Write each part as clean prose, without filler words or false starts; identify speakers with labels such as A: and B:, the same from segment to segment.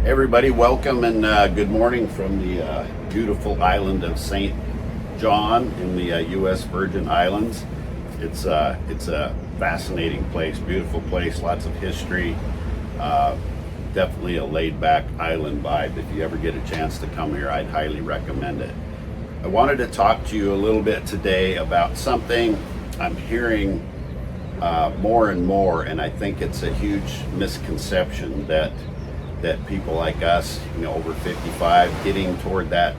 A: Everybody, welcome and good morning from the beautiful island of St. John in the U.S. Virgin Islands. It's a fascinating place, beautiful place, lots of history. Definitely a laid-back island vibe. If you ever get a chance to come here, I'd highly recommend it. I wanted to talk to you a little bit today about something I'm hearing more and more, and I think it's a huge misconception that people like us, over 55, getting toward that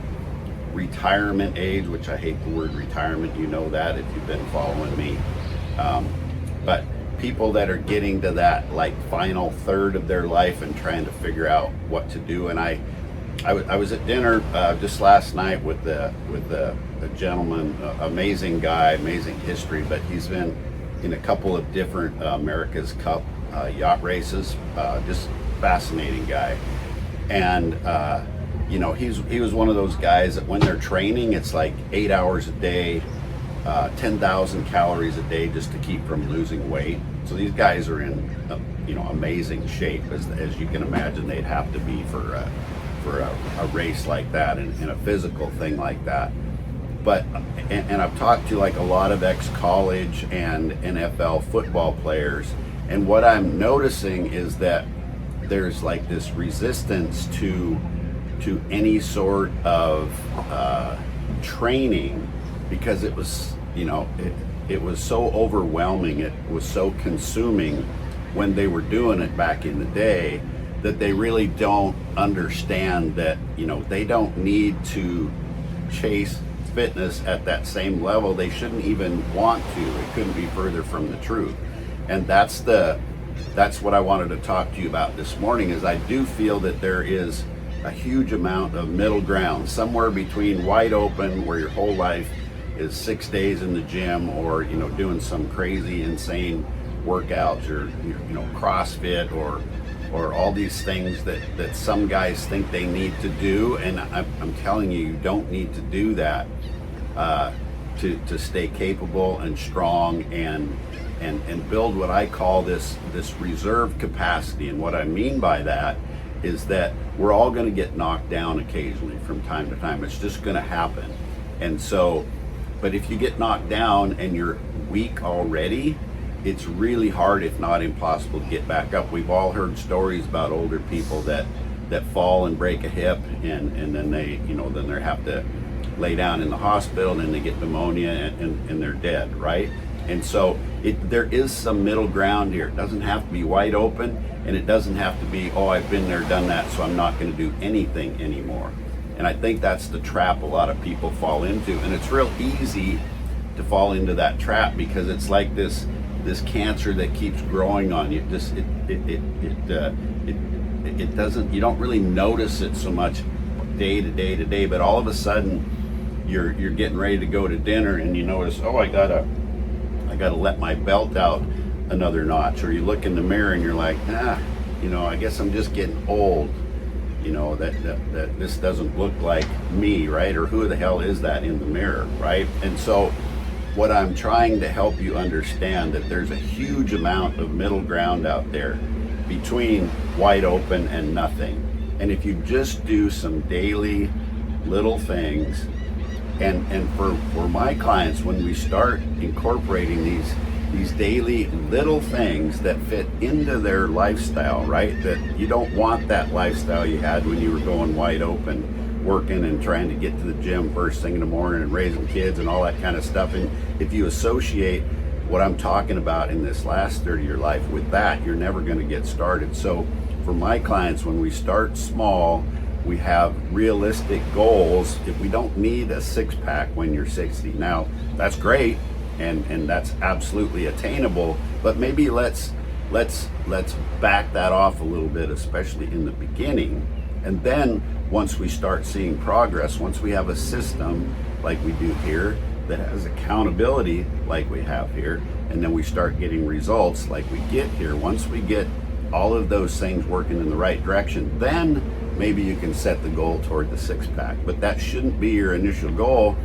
A: retirement age, which I hate the word retirement, you know that if you've been following me, but people that are getting to that final third of their life and trying to figure out what to do. And I was at dinner just last night with a gentleman, amazing guy, amazing history, but he's been in a couple of different America's Cup yacht races, just fascinating guy. And he was one of those guys that when they're training, it's like 8 hours a day, 10,000 calories a day just to keep from losing weight. So these guys are in amazing shape, as you can imagine they'd have to be for a race like that and a physical thing like that. But and I've talked to a lot of ex-college and NFL football players, and what I'm noticing is that there's this resistance to any sort of training, because it was it was so overwhelming, it was so consuming when they were doing it back in the day, that they really don't understand that they don't need to chase fitness at that same level. They shouldn't even want to. It couldn't be further from the truth. And that's what I wanted to talk to you about this morning. Is I do feel that there is a huge amount of middle ground somewhere between wide open, where your whole life is 6 days in the gym, or doing some crazy insane workouts, or CrossFit, or all these things that some guys think they need to do. And I'm telling you, you don't need to do that to stay capable and strong and build what I call this reserve capacity. And what I mean by that is that we're all going to get knocked down occasionally from time to time. It's just going to happen. And so, but if you get knocked down and you're weak already, it's really hard, if not impossible, to get back up. We've all heard stories about older people that fall and break a hip, and then they have to lay down in the hospital, and then they get pneumonia and they're dead, right? And so there is some middle ground here. It doesn't have to be wide open, and it doesn't have to be, oh, I've been there, done that, so I'm not going to do anything anymore. And I think that's the trap a lot of people fall into. And it's real easy to fall into that trap, because it's like this cancer that keeps growing on you. It doesn't, you don't really notice it so much day to day to day, but all of a sudden you're getting ready to go to dinner, and you notice, oh, I gotta let my belt out another notch. Or you look in the mirror and you're like, I guess I'm just getting old. That this doesn't look like me, right? Or who the hell is that in the mirror, right? And so what I'm trying to help you understand, that there's a huge amount of middle ground out there between wide open and nothing. And if you just do some daily little things, and for my clients, when we start incorporating these daily little things that fit into their lifestyle, right? That you don't want that lifestyle you had when you were going wide open, working and trying to get to the gym first thing in the morning and raising kids and all that kind of stuff. And if you associate what I'm talking about in this last third of your life with that, you're never going to get started. So for my clients, when we start small, we have realistic goals. If we don't need a six-pack when you're 60, now that's great, and that's absolutely attainable, but maybe let's back that off a little bit, especially in the beginning. And then once we start seeing progress, once we have a system like we do here that has accountability like we have here, and then we start getting results like we get here, once we get all of those things working in the right direction, then maybe you can set the goal toward the six-pack. But that shouldn't be your initial goal,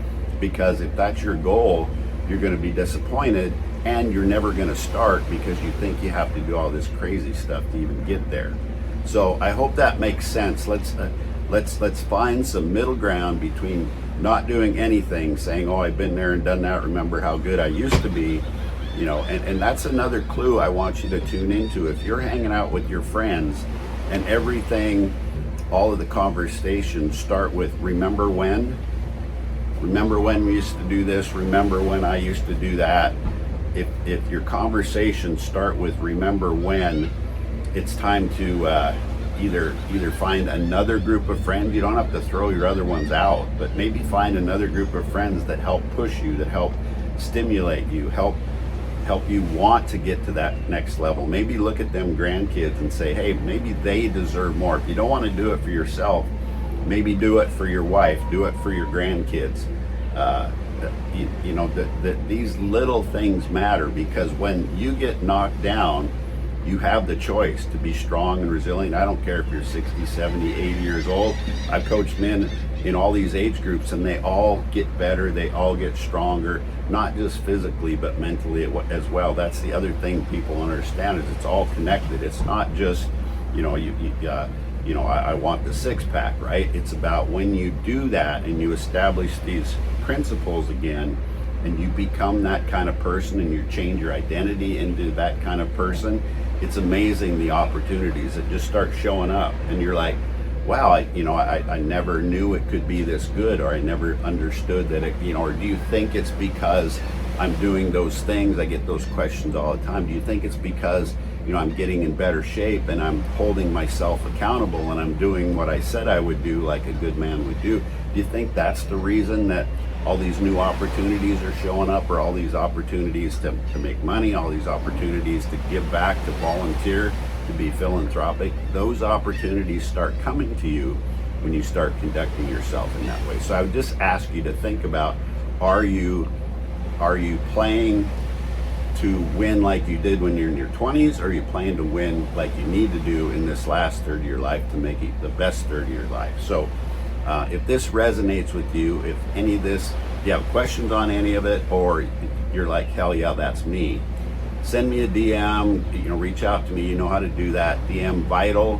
A: because if that's your goal, you're going to be disappointed, and you're never going to start because you think you have to do all this crazy stuff to even get there. So I hope that makes sense. Let's find some middle ground between not doing anything, saying, oh, I've been there and done that, remember how good I used to be, you know. And that's another clue I want you to tune into. If you're hanging out with your friends and everything, all of the conversations start with remember when we used to do this, remember when I used to do that. If your conversations start with remember when, it's time to either find another group of friends. You don't have to throw your other ones out, but maybe find another group of friends that help push you, that help stimulate you, help you want to get to that next level. Maybe look at them grandkids and say, hey, maybe they deserve more. If you don't want to do it for yourself, maybe do it for your wife, do it for your grandkids. You know, that these little things matter, because when you get knocked down, you have the choice to be strong and resilient. I don't care if you're 60, 70, 80 years old. I've coached men in all these age groups, and they all get better, they all get stronger, not just physically, but mentally as well. That's the other thing people understand, is it's all connected. It's not just, you know, I want the six-pack, right? It's about when you do that and you establish these principles again, and you become that kind of person, and you change your identity into that kind of person, it's amazing the opportunities that just start showing up. And you're like, wow, I never knew it could be this good, or I never understood that it, you know. Or do you think it's because I'm doing those things? I get those questions all the time. Do you think it's because, you know, I'm getting in better shape and I'm holding myself accountable and I'm doing what I said I would do, like a good man would do? Do you think that's the reason that all these new opportunities are showing up, or all these opportunities to make money, all these opportunities to give back, to volunteer, to be philanthropic? Those opportunities start coming to you when you start conducting yourself in that way. So I would just ask you to think about, are you playing to win like you did when you're in your 20s, or are you playing to win like you need to do in this last third of your life to make it the best third of your life? So if this resonates with you, if any of this, you have questions on any of it, or you're like, hell yeah, that's me, send me a DM, you know, reach out to me. You know how to do that. DM Vital,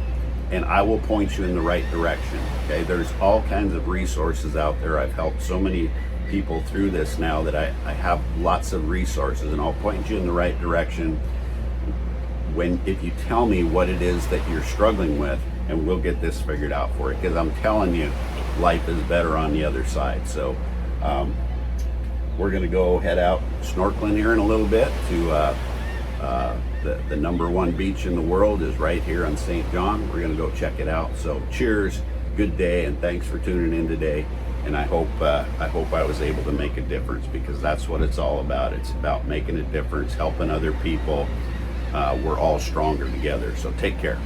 A: and I will point you in the right direction. Okay, there's all kinds of resources out there. I've helped so many people through this now that I have lots of resources, and I'll point you in the right direction if you tell me what it is that you're struggling with, and we'll get this figured out for you, because I'm telling you, life is better on the other side. So we're going to go head out snorkeling here in a little bit to the #1 beach in the world is right here on St. John. We're going to go check it out. So cheers, good day, and thanks for tuning in today. And I hope I was able to make a difference, because that's what it's all about. It's about making a difference, helping other people. We're all stronger together. So take care.